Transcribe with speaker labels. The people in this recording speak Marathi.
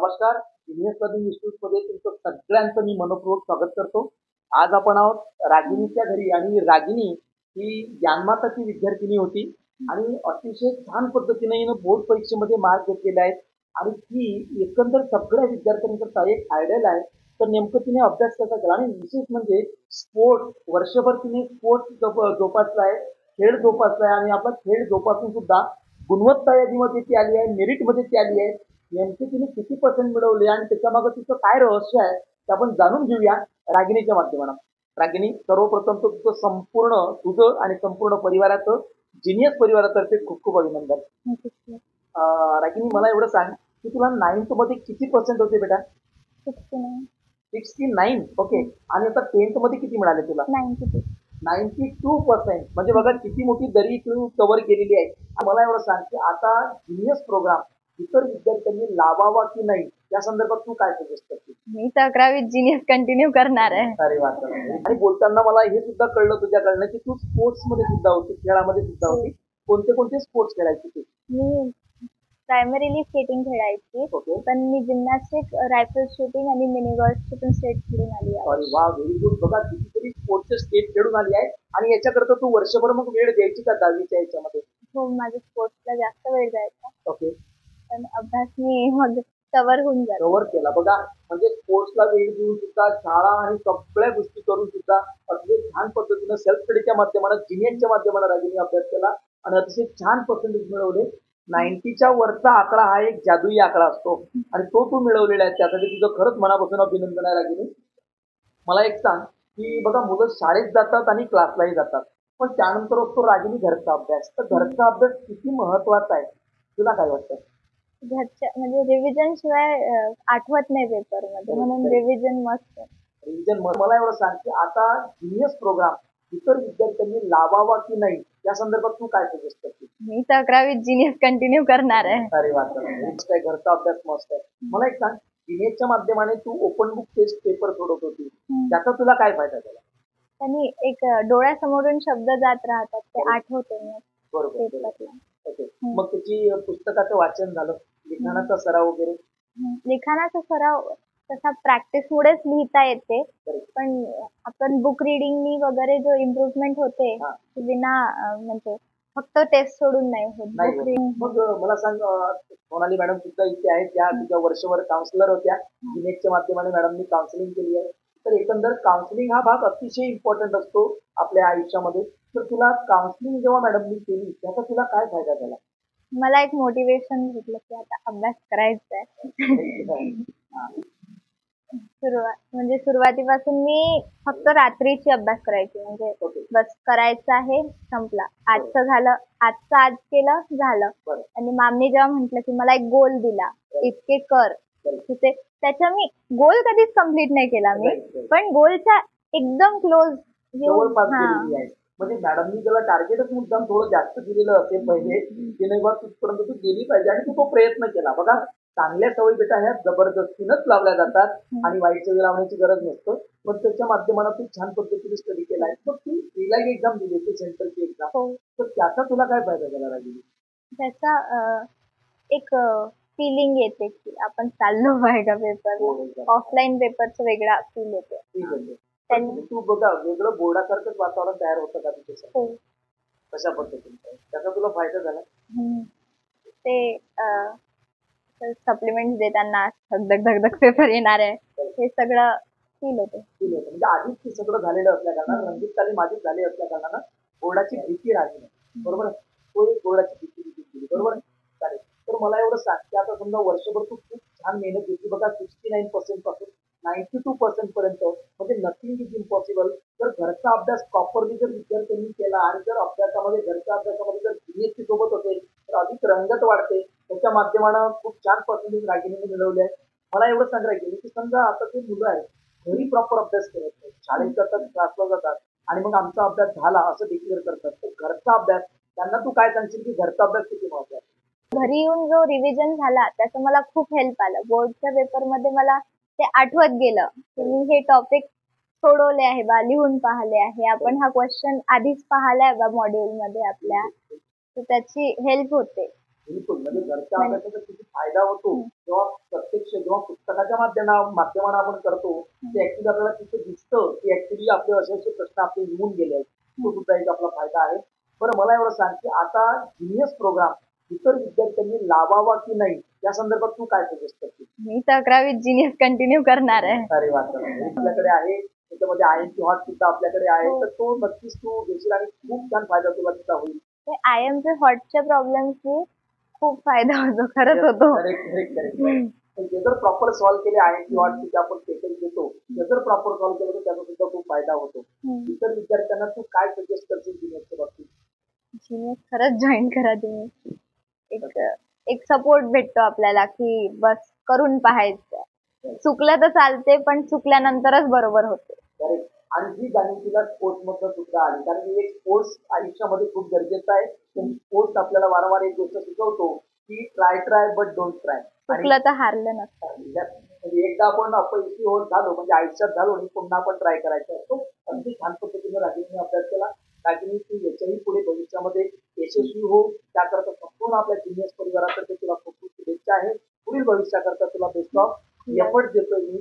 Speaker 1: नमस्कार. सिनियर लर्निंग इन्स्टिट्यूटमध्ये तुमचं सगळ्यांचं मी मनपूर्वक स्वागत करतो. आज आपण आहोत रागिणीच्या घरी आणि रागिणी ही ज्ञानमाताची विद्यार्थिनी होती आणि अतिशय छान पद्धतीने हिनं बोर्ड परीक्षेमध्ये मार्क घेतलेले आहेत आणि ती एकंदर सगळ्या विद्यार्थ्यांकरता एक आयडियल आहे. तर नेमकं तिने अभ्यास कसा केला आणि विशेष म्हणजे स्पोर्ट वर्षभर तिने स्पोर्ट जोपासला आहे, खेळ जोपासला आहे आणि आपला खेळ जोपासून सुद्धा गुणवत्ता यादीमध्ये ती आली आहे, मेरिटमध्ये ती आली आहे. नेमके तिने किती पर्सेंट मिळवले आणि त्याच्यामागे तिचं काय रहस्य आहे ते आपण जाणून घेऊया रागिणीच्या माध्यमातून. रागिणी, सर्वप्रथम तर तुझं संपूर्ण तुझं आणि संपूर्ण परिवाराचं जिनियस परिवारातर्फे खूप खूप अभिनंदन. रागिणी, मला एवढं सांग की तुला 9th मध्ये किती पर्सेंट होते बेटा? 69. ओके. आणि आता 10th मध्ये किती मिळाले तुला? 92%. म्हणजे बघा किती मोठी दरी तू कव्हर केलेली आहे. मला एवढं सांग की आता जिनियस प्रोग्राम इतर विद्यार्थ्यांनी लावावा की नाही या संदर्भात तू काय सजेस्ट करते?
Speaker 2: मी तर 11वीत जिनियस कंटिन्यू करणार आहे.
Speaker 1: अरे वा. आणि बोलताना मला हे सुद्धा कळलं तुझ्याकडनं की तू स्पोर्ट्स मध्ये सुद्धा होती, खेळामध्ये सुद्धा होती. कोणते कोणते स्पोर्ट्स खेळायचे तू?
Speaker 2: मी प्रायमरीली स्केटिंग खेळायची,
Speaker 1: ओके.
Speaker 2: पण मी जिम्नॅस्टिक, रायफल शूटिंग आणि मिनी गॉल्फची पण स्टेट खेळून आली आहे.
Speaker 1: अरे वा, व्हेरी गुड. बघा कितीतरी स्पोर्ट्सचे स्टेट खेळून आली आहे. आणि याच्याकरता तू वर्षभर मग वेळ द्यायची का 10वीच्या याच्यामध्ये?
Speaker 2: हो, माझ्या स्पोर्ट्सला जास्त वेळ जायचा,
Speaker 1: ओके.
Speaker 2: पण अभ्यास मी मग कव्हर होऊन जातो.
Speaker 1: कव्हर केला. बघा म्हणजे स्पोर्ट्सला वेळ देऊन सुद्धा शाळा आणि सगळ्या गोष्टी करून सुद्धा अतिशय छान पद्धतीनं सेल्फ स्टडीच्या माध्यमानं जिनियसच्या माध्यमानं रागिनी अभ्यास केला आणि अतिशय छान पर्सेंटेज मिळवले. 90च्या वरचा आकडा हा एक जादुई आकडा असतो आणि तो तू मिळवलेला आहे. त्यासाठी तुझं खरंच मनापासून अभिनंदन आहे रागिनी. मला एक सांग की बघा मुलं शाळेत जातात आणि क्लासलाही जातात, पण त्यानंतर असतो रागिनी घरचा अभ्यास. तर घरचा अभ्यास किती महत्वाचा आहे तुला काय वाटतं?
Speaker 2: घरच्या म्हणजे रिव्हिजन शिवाय आठवत नाही पेपर मध्ये, म्हणून रिव्हिजन मस्त.
Speaker 1: रिव्हिजन. मला एवढं सांग की आता जिनियस प्रोग्राम इतर विद्यार्थ्यांनी लावावा की नाही या संदर्भात तू काय सजेस्ट करते?
Speaker 2: मी तर 11वीत जिनियस कंटिन्यू करणार आहे.
Speaker 1: अरे वा, मस्त आहे. घरचा अभ्यास मस्त आहे. मला एक सांग, जिनियसच्या माध्यमाने तू ओपन बुक टेस्ट पेपर सोडवत होती, त्याचा तुला काय फायदा झाला?
Speaker 2: त्यांनी एक डोळ्यासमोरून शब्द जात राहतात, ते आठवते मग
Speaker 1: बरोबर.
Speaker 2: पेपरला.
Speaker 1: ओके. मग त्याची पुस्तकाचं वाचन झालं, लिखाणाचा सराव वगैरे?
Speaker 2: लिखाणाचा सराव तसा प्रॅक्टिसमुळेच लिहिता येते, पण आपण बुक रिडिंगनी वगैरे जो इम्प्रुव्हमेंट होते ती विना म्हणजे फक्त टेस्ट सोडून नाही होत.
Speaker 1: नाही
Speaker 2: बुक
Speaker 1: होत.
Speaker 2: रिडिंग.
Speaker 1: मग मला सांग, सोनाली मॅडम सुद्धा इथे आहेत, त्या तुझ्या वर्षभर काउन्सिलर होत्या. जिनेटच्या माध्यमाने मॅडमनी काउन्सिलिंग केली आहे. तर एकंदर काउन्सिलिंग हा भाग अतिशय इम्पॉर्टंट असतो आपल्या आयुष्यामध्ये. तर तुला काउन्सिलिंग जेव्हा मॅडमनी केली त्याचा तुला काय फायदा झाला?
Speaker 2: मला एक मोटिवेशन भेटलं की आता अभ्यास करायचा आहे. सुरुवातीपासून मी फक्त रात्रीची अभ्यास करायची, म्हणजे बस करायचं आहे, संपला. आजचं झालं, आजचं आज केलं, झालं. आणि मॅमनी जेव्हा म्हटलं की मला एक गोल दिला, इतके कर, त्याच्या मी गोल कधीच कम्प्लीट नाही केला मी, पण गोलच्या एकदम क्लोज
Speaker 1: जवळपास गेलेली आहे. म्हणजे मॅडमनी त्याला टार्गेटच मुद्दाम थोडं जास्त दिलेलं असेल पहिले, की नाही बा तिथपर्यंत तू गेली पाहिजे आणि तू तो प्रयत्न केला. बघा चांगल्या सवयी बेटा ह्या जबरदस्तीनंच लावल्या जातात आणि वाईट सवयी लावण्याची गरज नसतं. पण त्याच्या माध्यमातून छान पद्धतीने स्टडी केला आहे. मग तू रिलाईज एक्झाम दिली होती, सेंटरची एक्झाम, तर त्याचा तुला काय फायदा झाला राहिली?
Speaker 2: त्याचा एक फिलिंग येते की आपण चाललो पाहिजे पेपर. ऑफलाईन पेपरचं वेगळा फील येते.
Speaker 1: तू बघा वेगळं बोर्डासारखंच वातावरण तयार होतं का तिथे? कशा पद्धतीने त्याचा तुला फायदा झाला?
Speaker 2: ते सप्लिमेंट देताना धगधग धगधग पेपर येणार आहे हे सगळं फील होतं.
Speaker 1: म्हणजे आधीच ते सगळं झालेलं असल्या कारणानं, रंगीत तालीम आधीच झाली असल्या कारणानं बोर्डाची भीती राहिली नाही. बरोबर. तो एक बोर्डाची भीती केली. बरोबर. चालेल. तर मला एवढं सांग की आता समजा वर्षभर तू खूप छान मेहनत घेतली. बघा 69% पासून 92% पर्यंत, म्हणजे नथिंग इज इम्पॉसिबल. जर घरचा अभ्यास प्रॉपरली जर विद्यार्थ्यांनी केला आणि जर अभ्यासामध्ये घरच्या अभ्यासामध्ये जर जिनियसची सोबत असेल तर अधिक रंगत वाढते. त्याच्या माध्यमानं खूप छान पर्सेंटेज रागिणीने मिळवले आहे. मला एवढं सांग रागिणी की समजा आता ते मुलं आहेत घरी प्रॉपर अभ्यास करत नाही, शाळेत जातात, क्लासला जातात आणि मग आमचा अभ्यास झाला असं डिक्लेअर करतात, तर घरचा अभ्यास त्यांना तू काय सांगशील की घरचा अभ्यास किती महत्वाचा?
Speaker 2: घरी येऊन जो रिव्हिजन झाला त्याचं मला खूप हेल्प आलं. बोर्डच्या पेपरमध्ये मला ते आठवत गेलं की मी हे टॉपिक सोडवले आहे बा, लिहून पाहिले आहे, आपण हा क्वेश्चन आधीच पाहिलाय बा मॉड्यूल मध्ये आपल्या, तर त्याची हेल्प होते.
Speaker 1: बिलकुल म्हणजे घरच्या
Speaker 2: म्हणजे
Speaker 1: अभ्यासाचा किती फायदा होतो
Speaker 2: हम्म,
Speaker 1: जेव्हा प्रत्यक्ष जेव्हा पुस्तकाच्या माध्यमाने आपण करतो ते ऍक्च्युली आपल्याला तिथे दिसतं की ऍक्च्युली आपले असे असे प्रश्न आपले येऊन गेले आहेत तो सुद्धा एक आपला फायदा आहे. बरं मला एवढं सांग की आता जिनियस प्रोग्राम इतर विद्यार्थ्यांनी लावावा की नाही या संदर्भात तू काय सजेस्ट करते?
Speaker 2: मी तर 11वी जिनियस कंटिन्यू करणार आहे.
Speaker 1: अरे वा चला, हे आपल्याकडे आहे त्याच्यामध्ये आय एम हॉट सुद्धा आपल्याकडे आहे
Speaker 2: हो.
Speaker 1: तर तो नक्कीच तू घेशील आणि खूप छान फायदा तुला तिचा होईल.
Speaker 2: ते आयएमचे हॉटच्या प्रॉब्लेमची खूप फायदा होतो, खरंच होतो.
Speaker 1: Correct correct correct.
Speaker 2: हम्म,
Speaker 1: ते जर प्रॉपर सॉल्व्ह केले आहे की हॉट तिथे आपण पेपर घेतो ते जर प्रॉपर सॉल्व्ह केलं तर त्याचा सुद्धा खूप फायदा होतो.
Speaker 2: हम्म.
Speaker 1: इतर विद्यार्थ्यांना तू काय सजेस्ट करशील जिनियसच्या बाबतीत?
Speaker 2: जिनियस खरंच जॉईन करा तुम्ही. एक एक सपोर्ट भेटतो आपल्याला की बस करून पाहायचं. चुकलं तर चालते पण चुकल्यानंतरच बरोबर होते.
Speaker 1: करेक्ट. आणि ही जाणीव तुला स्पोर्ट्स मधनं सुद्धा आली कारण की एक स्पोर्ट्स आयुष्यामध्ये खूप गरजेचं आहे. स्पोर्ट्स आपल्याला वारंवार एक गोष्ट शिकवतो की try try but don't try.
Speaker 2: चुकलं तर हारलं नसतं.
Speaker 1: म्हणजे एकदा आपण अपयशी होत झालो म्हणजे आयुष्यात झालो आणि पुन्हा आपण ट्राय करायचा असतो. अगदी छान पद्धतीने रागिनीने अभ्यास केला. रागिनी तू याच्याही पुढे भविष्यामध्ये यशस्वी हो त्याकरता संपूर्ण आपल्या जिनियस परिवारातर्फे तुला खूप खूप शुभेच्छा आहे. पुढील भविष्याकरता तुला बेस्ट ऑफ एफर्ट देतोय मी.